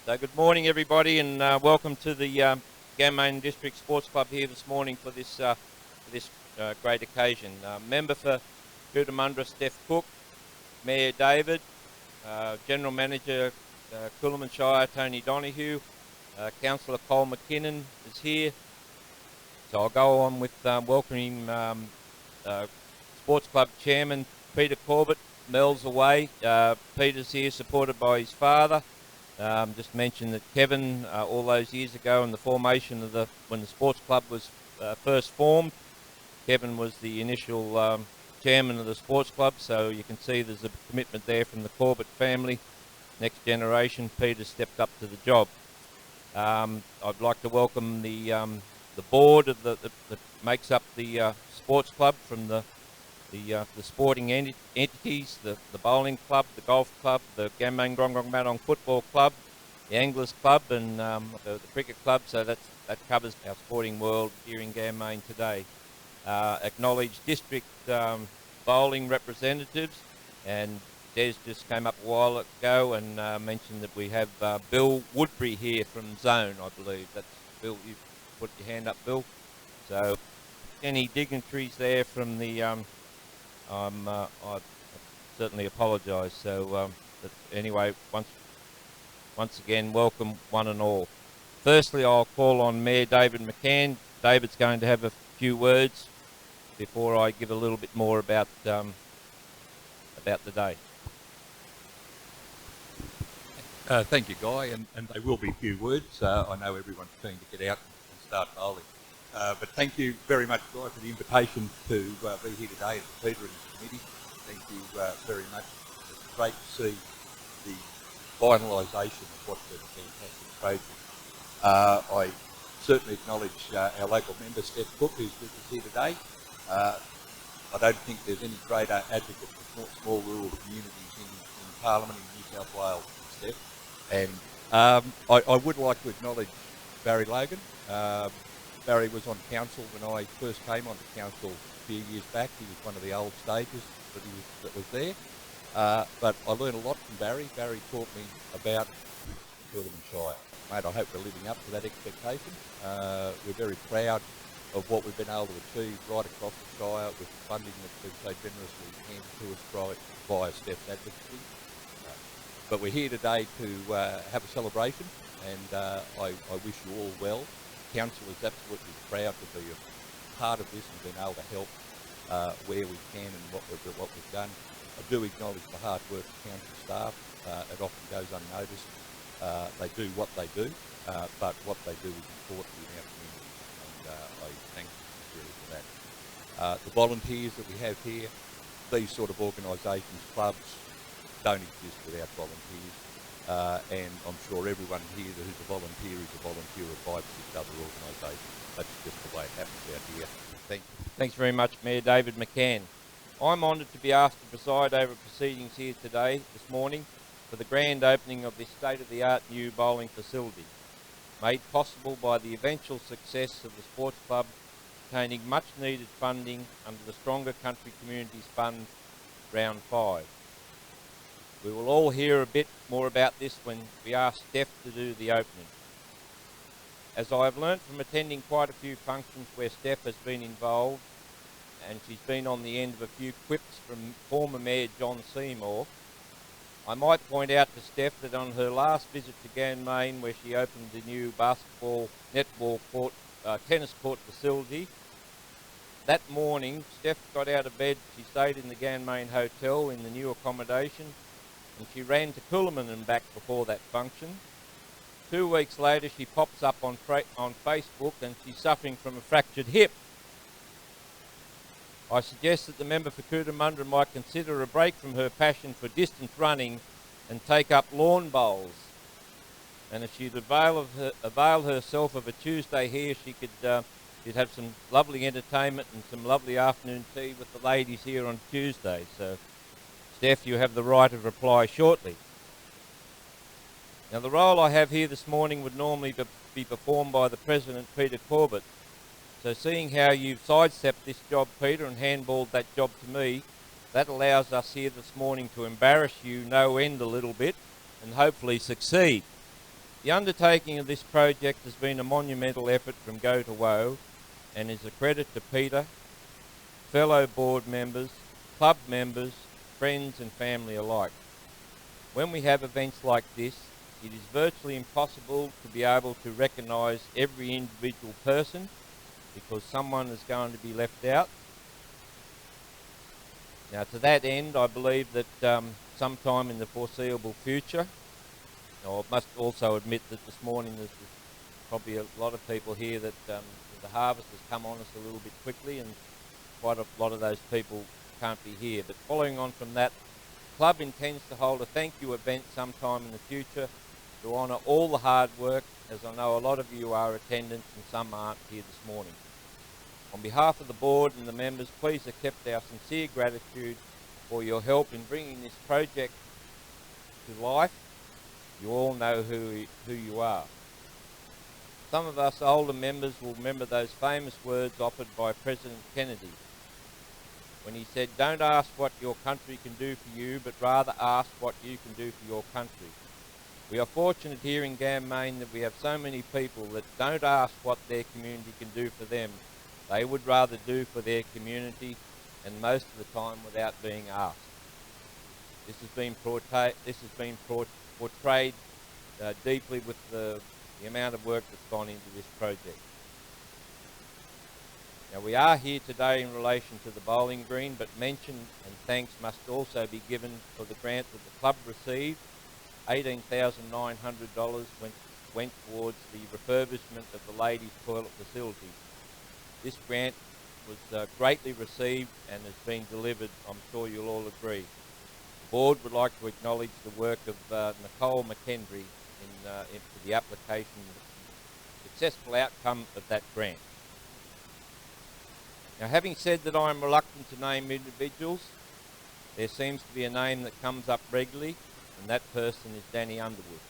So good morning, everybody, and welcome to the Ganmain District Sports Club here this morning for this great occasion. Member for Cootamundra, Steph Cook, Mayor David, General Manager Coolman Shire, Tony Donoghue, Councillor Cole McKinnon is here. So I'll go on with welcoming Sports Club Chairman Peter Corbett. Mel's away. Peter's here, supported by his father. Just mention that Kevin, all those years ago in the formation of when the sports club was first formed, Kevin was the initial chairman of the sports club, so you can see there's a commitment there from the Corbett family. Next generation, Peter stepped up to the job. I'd like to welcome the board of that makes up the sports club, from the sporting entities, the bowling club, the golf club, the Ganmain Matong football club, the anglers club, and the cricket club. So that covers our sporting world here in Ganmain today. Acknowledge district bowling representatives, and Des just came up a while ago and mentioned that we have Bill Woodbury here from Zone, I believe. That's Bill. You put your hand up, Bill. So any dignitaries there from the I certainly apologise. So, but anyway, once again, welcome one and all. Firstly, I'll call on Mayor David McCann. David's going to have a few words before I give a little bit more about the day. Thank you, Guy, and they will be few words. I know everyone's keen to get out and start bowling. But thank you very much, Guy, for the invitation to be here today at the Peter and the committee. Thank you very much. It's great to see the finalisation of what's a fantastic project. I certainly acknowledge our local member, Steph Cook, who's with us here today. I don't think there's any greater advocate for small rural communities in Parliament in New South Wales than Steph. And I would like to acknowledge Barry Logan. Barry was on council when I first came onto council a few years back. He was one of the old stagers that was there. But I learned a lot from Barry. Barry taught me about Coolman Shire. Mate, I hope we're living up to that expectation. We're very proud of what we've been able to achieve right across the Shire with the funding that's been so generously handed to us via Steph's advocacy. But we're here today to have a celebration, and I wish you all well. Council is absolutely proud to be a part of this and being able to help where we can and what we've done. I do acknowledge the hard work of council staff. It often goes unnoticed. They do what they do, but what they do is important in our community, and I thank them sincerely for that. The volunteers that we have here, these sort of organisations, clubs, don't exist without volunteers. And I'm sure everyone here who's a volunteer is a volunteer of 5 or 6 other organisations. That's just the way it happens out here. Thank you. Thanks very much, Mayor David McCann. I'm honoured to be asked to preside over proceedings here today, this morning, for the grand opening of this state-of-the-art new bowling facility, made possible by the eventual success of the sports club obtaining much-needed funding under the Stronger Country Communities Fund Round 5. We will all hear a bit more about this when we ask Steph to do the opening. As I have learnt from attending quite a few functions where Steph has been involved, and she's been on the end of a few quips from former Mayor John Seymour, I might point out to Steph that on her last visit to Ganmain, where she opened the new basketball, netball court, tennis court facility, that morning Steph got out of bed. She stayed in the Ganmain Hotel in the new accommodation, and she ran to Coolman and back before that function. 2 weeks later, she pops up on Facebook, and she's suffering from a fractured hip. I suggest that the member for Cootamundra might consider a break from her passion for distance running and take up lawn bowls. And if she'd avail herself of a Tuesday here, she'd have some lovely entertainment and some lovely afternoon tea with the ladies here on Tuesday. So, Steph, you have the right of reply shortly. Now, the role I have here this morning would normally be performed by the President, Peter Corbett. So seeing how you've sidestepped this job, Peter, and handballed that job to me, that allows us here this morning to embarrass you no end a little bit and hopefully succeed. The undertaking of this project has been a monumental effort from go to woe and is a credit to Peter, fellow board members, club members, friends and family alike. When we have events like this, it is virtually impossible to be able to recognise every individual person because someone is going to be left out. Now to that end, I believe that sometime in the foreseeable future, I must also admit that this morning there's probably a lot of people here that the harvest has come on us a little bit quickly and quite a lot of those people can't be here. But following on from that, the club intends to hold a thank you event sometime in the future to honour all the hard work, as I know a lot of you are attendants and some aren't here this morning. On behalf of the board and the members, please accept our sincere gratitude for your help in bringing this project to life. You all know who you are. Some of us older members will remember those famous words offered by President Kennedy when he said, "Don't ask what your country can do for you, but rather ask what you can do for your country." We are fortunate here in Ganmain that we have so many people that don't ask what their community can do for them. They would rather do for their community, and most of the time without being asked. This has been portrayed deeply with the amount of work that's gone into this project. Now we are here today in relation to the bowling green, but mention and thanks must also be given for the grant that the club received. $18,900 went towards the refurbishment of the ladies' toilet facility. This grant was greatly received and has been delivered, I'm sure you'll all agree. The board would like to acknowledge the work of Nicole McKendry for the application and the successful outcome of that grant. Now, having said that, I am reluctant to name individuals. There seems to be a name that comes up regularly, and that person is Danny Underwood.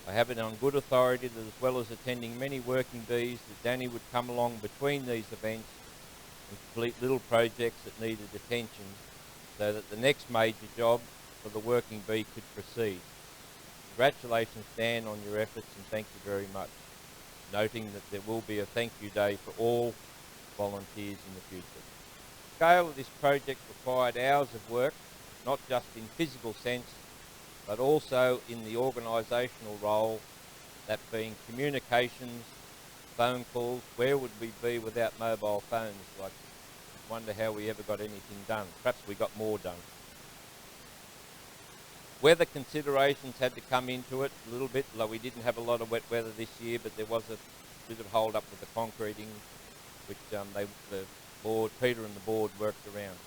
I have it on good authority that as well as attending many working bees, that Danny would come along between these events and complete little projects that needed attention so that the next major job for the working bee could proceed. Congratulations, Dan, on your efforts, and thank you very much. Noting that there will be a thank you day for all volunteers in the future. The scale of this project required hours of work, not just in physical sense, but also in the organisational role, that being communications, phone calls. Where would we be without mobile phones? Like, I wonder how we ever got anything done. Perhaps we got more done. Weather considerations had to come into it a little bit. Like, we didn't have a lot of wet weather this year, but there was a bit of hold up with the concreting, which Peter and the board worked around.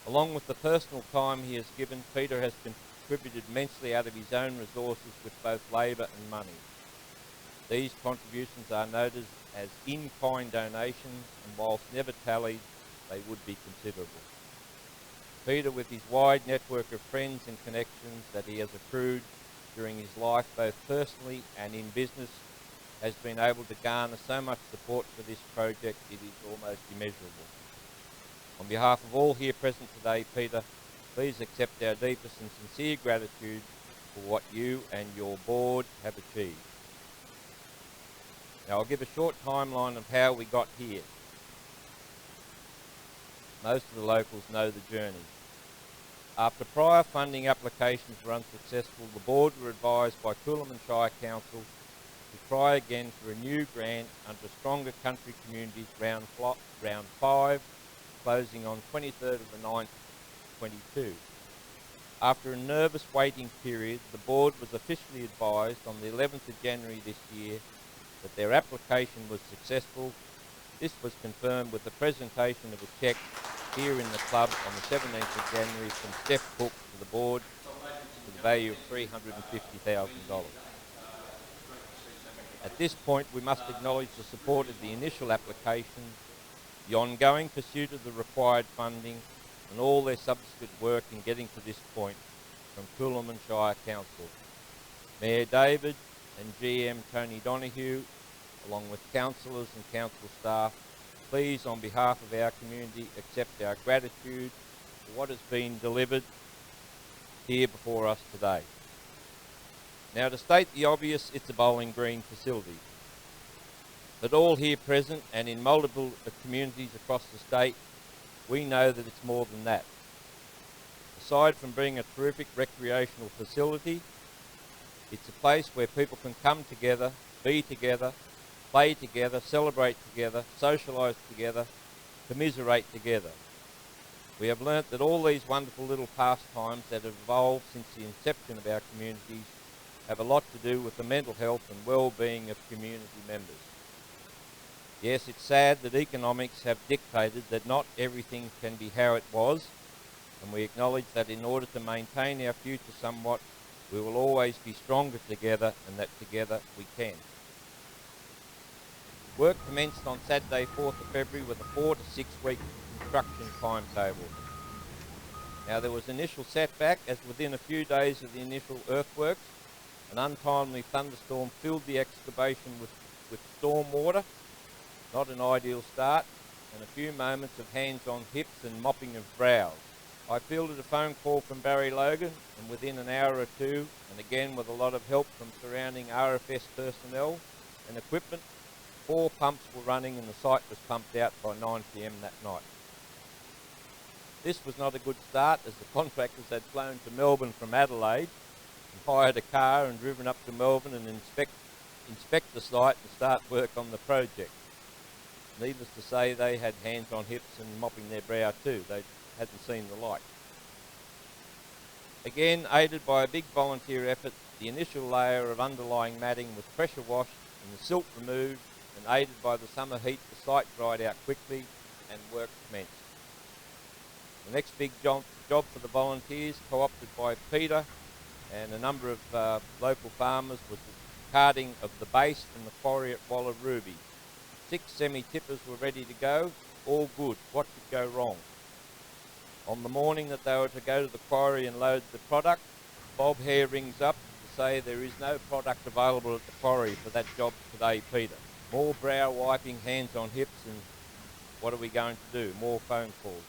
Along with the personal time he has given, Peter has contributed immensely out of his own resources with both labour and money. These contributions are noted as in-kind donations, and whilst never tallied, they would be considerable. Peter, with his wide network of friends and connections that he has accrued during his life, both personally and in business, has been able to garner so much support for this project it is almost immeasurable. On behalf of all here present today, Peter, please accept our deepest and sincere gratitude for what you and your board have achieved. Now I'll give a short timeline of how we got here. Most of the locals know the journey. After prior funding applications were unsuccessful, the board were advised by Coolum Shire Council to try again for a new grant under Stronger Country Communities round 5, closing on 23rd of the 9th, 22. After a nervous waiting period, the board was officially advised on the 11th of January this year that their application was successful. This was confirmed with the presentation of a cheque here in the club on the 17th of January from Steph Cook to the board to the value of $350,000. At this point, we must acknowledge the support of the initial application, the ongoing pursuit of the required funding, and all their subsequent work in getting to this point from Coolum Shire Council. Mayor David and GM Tony Donoghue, along with councillors and council staff, please, on behalf of our community, accept our gratitude for what has been delivered here before us today. Now, to state the obvious, it's a bowling green facility. But all here present and in multiple communities across the state, we know that it's more than that. Aside from being a terrific recreational facility, it's a place where people can come together, be together, play together, celebrate together, socialise together, commiserate together. We have learnt that all these wonderful little pastimes that have evolved since the inception of our communities have a lot to do with the mental health and well-being of community members. Yes, it's sad that economics have dictated that not everything can be how it was, and we acknowledge that in order to maintain our future somewhat, we will always be stronger together, and that together we can. Work commenced on Saturday 4th of February with a 4 to 6 week construction timetable. Now, there was initial setback as within a few days of the initial earthworks, an untimely thunderstorm filled the excavation with storm water. Not an ideal start, and a few moments of hands on hips and mopping of brows. I fielded a phone call from Barry Logan, and within an hour or two, and again with a lot of help from surrounding RFS personnel and equipment, 4 pumps were running and the site was pumped out by 9 p.m. that night. This was not a good start, as the contractors had flown to Melbourne from Adelaide and hired a car and driven up to Melbourne and inspect the site and start work on the project. Needless to say, they had hands on hips and mopping their brow too. They hadn't seen the like. Again, aided by a big volunteer effort, the initial layer of underlying matting was pressure washed and the silt removed, and aided by the summer heat, the site dried out quickly and work commenced. The next big job for the volunteers, co-opted by Peter and a number of local farmers, was the carting of the base from the quarry at Walla Ruby. 6 semi-tippers were ready to go, all good. What could go wrong? On the morning that they were to go to the quarry and load the product, Bob Hare rings up to say there is no product available at the quarry for that job today, Peter. More brow wiping, hands on hips, and what are we going to do? More phone calls.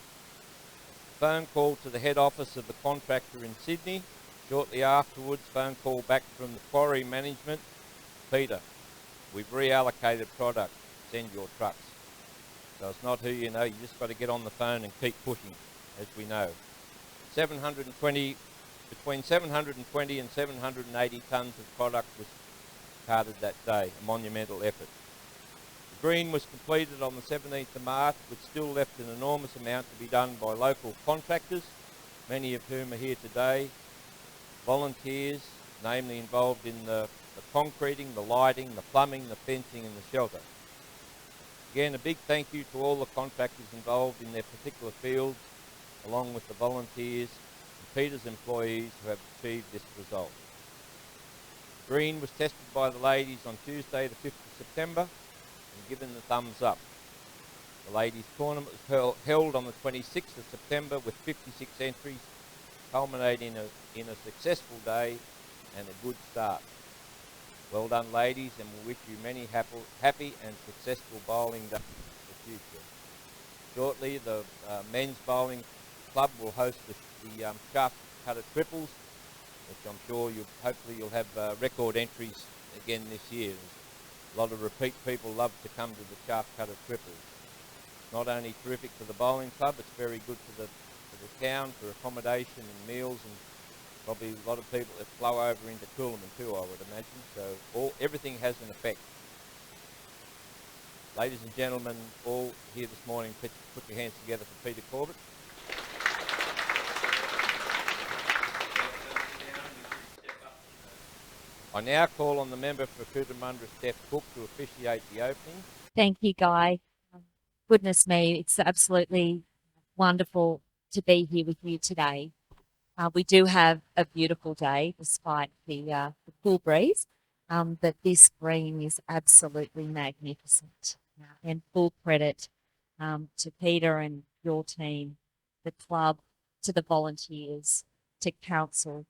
Phone call to the head office of the contractor in Sydney. Shortly afterwards, phone call back from the quarry management. Peter, we've reallocated product. Send your trucks. So it's not who you know, you just got to get on the phone and keep pushing, as we know. Between 720 and 780 tonnes of product was carted that day, a monumental effort. The green was completed on the 17th of March, with still left an enormous amount to be done by local contractors, many of whom are here today, volunteers, namely involved in the concreting, the lighting, the plumbing, the fencing and the shelter. Again, a big thank you to all the contractors involved in their particular fields, along with the volunteers and Peter's employees who have achieved this result. The green was tested by the ladies on Tuesday the 5th of September and given the thumbs up. The ladies' tournament was held on the 26th of September with 56 entries, culminating in a successful day and a good start. Well done, ladies, and we wish you many happy and successful bowling days in the future. Shortly, the men's bowling club will host the shaft cutter triples, which I'm sure hopefully you'll have record entries again this year. A lot of repeat people love to come to the shaft cutter triples. Not only terrific for the bowling club, it's very good for the town for accommodation and meals, and probably a lot of people that flow over into Coolman too, I would imagine. So everything has an effect. Ladies and gentlemen, all here this morning, put your hands together for Peter Corbett. I now call on the member for Cootamundra, Steph Cook, to officiate the opening. Thank you, Guy. Goodness me, it's absolutely wonderful to be here with you today. We do have a beautiful day despite the cool breeze, but this green is absolutely magnificent. And full credit to Peter and your team, the club, to the volunteers, to council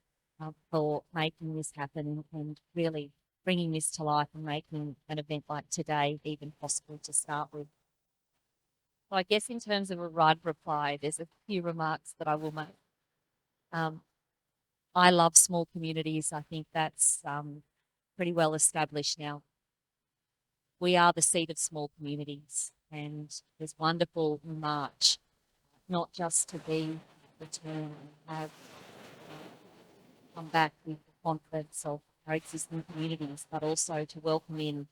for making this happen and really bringing this to life and making an event like today even possible to start with. So I guess in terms of a right reply, there's a few remarks that I will make. I love small communities. I think that's pretty well established now. We are the seat of small communities, and there's wonderful March, not just to be return and have come back with the confidence of our existing communities, but also to welcome in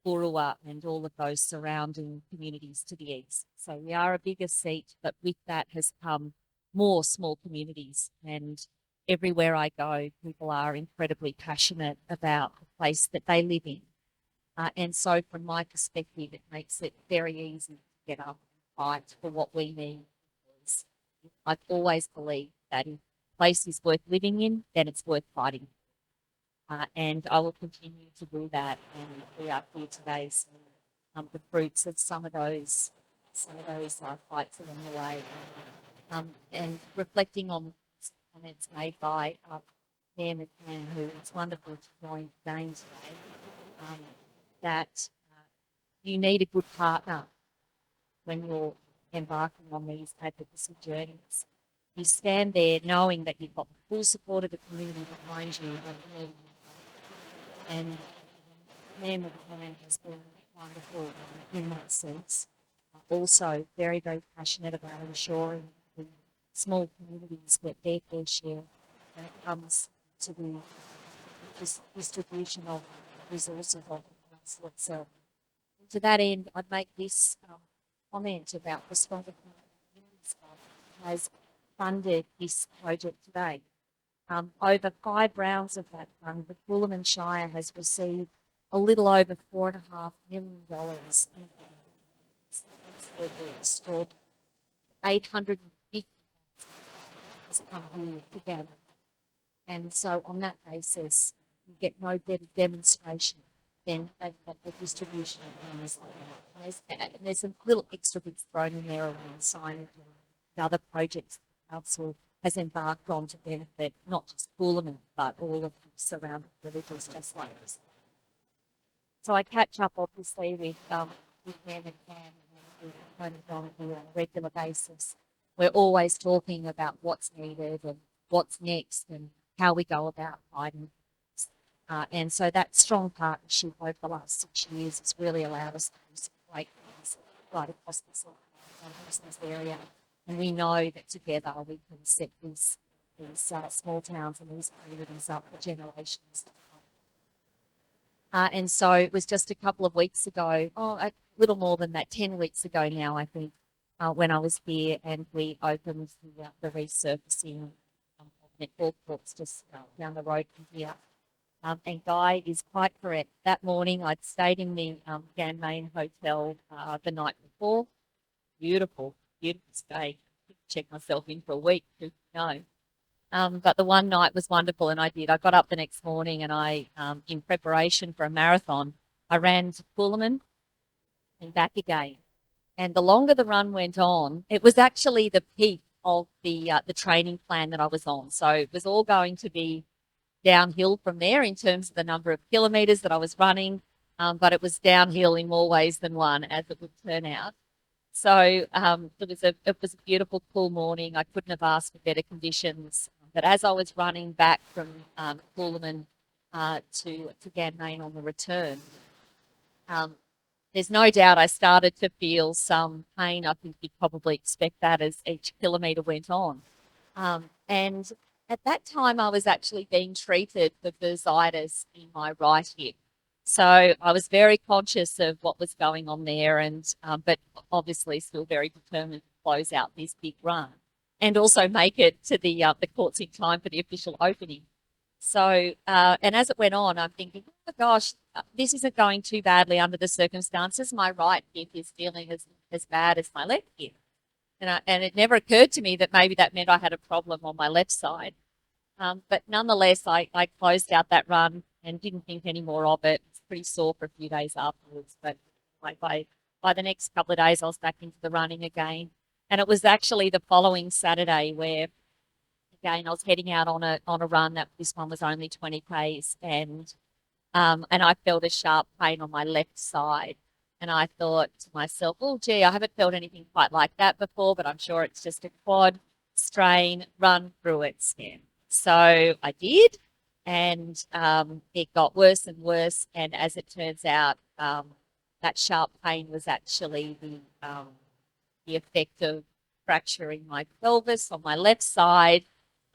Burua and all of those surrounding communities to the east. So we are a bigger seat, but with that has come more small communities. And everywhere I go, people are incredibly passionate about the place that they live in. And so from my perspective, it makes it very easy to get up and fight for what we need. Because I've always believed that if a place is worth living in, then it's worth fighting. And I will continue to do that. And we are here today seeing the fruits of some of those fights along the way. And reflecting on comments made by Mayor McCann, who it's wonderful to join Jane today, that you need a good partner when you're embarking on these advocacy journeys. You stand there knowing that you've got the full support of the community behind you, and Mayor McCann has been wonderful in that sense. Also, very, very passionate about ensuring the small communities get their fair share when it comes to the distribution of resources of the council itself. And to that end, I'd make this comment about the Stronger Communities Club has funded this project today. Over 5 rounds of that fund, the Coolum Shire has received a little over $4.5 million in stored 850 has come here together. And so on that basis, you get no better demonstration than the distribution of funds like that. And there's a little extra bits thrown in there around signage and other projects the council has embarked on to benefit not just Coolum, but all of the surrounding villages just like this. So I catch up obviously with Mayor McCann and Tony Donoghue on a regular basis. We're always talking about what's needed and what's next and how we go about fighting. And so that strong partnership over the last 6 years has really allowed us to do some great things right across this area. And we know that together we can set these small towns and these communities up for generations to come. And so it was just a couple of weeks ago, a little more than that, 10 weeks ago now, I think, when I was here and we opened the resurfacing of netball courts just down the road from here. And Guy is quite correct. That morning I'd stayed in the Ganmain Hotel the night before. Beautiful, beautiful stay. Check myself in for a week. No. But the one night was wonderful, and I did. I got up the next morning and I, in preparation for a marathon, I ran to Coolum and back again. And the longer the run went on, it was actually the peak of the training plan that I was on. So it was all going to be downhill from there in terms of the number of kilometres that I was running, but it was downhill in more ways than one, as it would turn out. So it was a beautiful, cool morning. I couldn't have asked for better conditions. But as I was running back from Coolum to Ganmain on the return, there's no doubt I started to feel some pain. I think you'd probably expect that as each kilometre went on. And at that time, I was actually being treated for bursitis in my right hip. So I was very conscious of what was going on there, and but obviously still very determined to close out this big run and also make it to the courts in time for the official opening. So, and as it went on, I'm thinking, oh gosh, this isn't going too badly under the circumstances. My right hip is feeling as bad as my left hip. And it never occurred to me that maybe that meant I had a problem on my left side. But nonetheless, I closed out that run and didn't think any more of it. It's pretty sore for a few days afterwards. But by the next couple of days, I was back into the running again. And it was actually the following Saturday where, again, I was heading out on a run. This one was only 20 k's, and I felt a sharp pain on my left side. And I thought to myself, oh, gee, I haven't felt anything quite like that before, but I'm sure it's just a quad strain, run through it. Yeah. So I did, and it got worse and worse. And as it turns out, that sharp pain was actually the effect of fracturing my pelvis on my left side,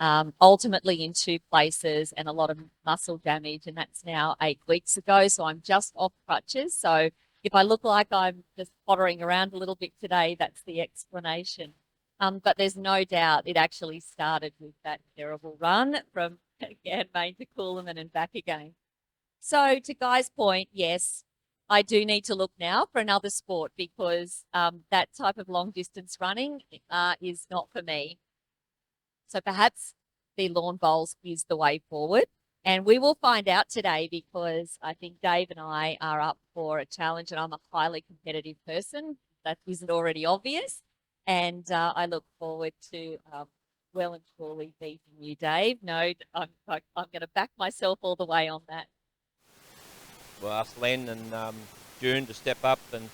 ultimately in 2 places, and a lot of muscle damage. And that's now 8 weeks ago. So I'm just off crutches. So if I look like I'm just pottering around a little bit today, that's the explanation. But there's no doubt it actually started with that terrible run from Ganmain to Coolman and back again. So to Guy's point, yes, I do need to look now for another sport because that type of long distance running is not for me. So perhaps the lawn bowls is the way forward. And we will find out today because I think Dave and I are up for a challenge, and I'm a highly competitive person. That isn't already obvious. And I look forward to well and truly beating you, Dave. No, I'm going to back myself all the way on that. We'll ask Len and June to step up and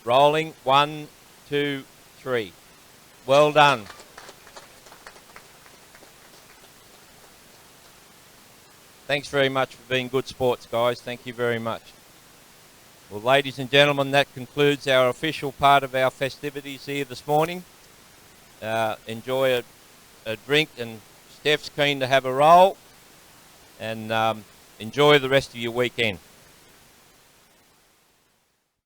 rolling. 1, 2, 3. Well done. Thanks very much for being good sports, guys. Thank you very much. Well, ladies and gentlemen, that concludes our official part of our festivities here this morning. Enjoy a drink, and Steph's keen to have a roll. And enjoy the rest of your weekend.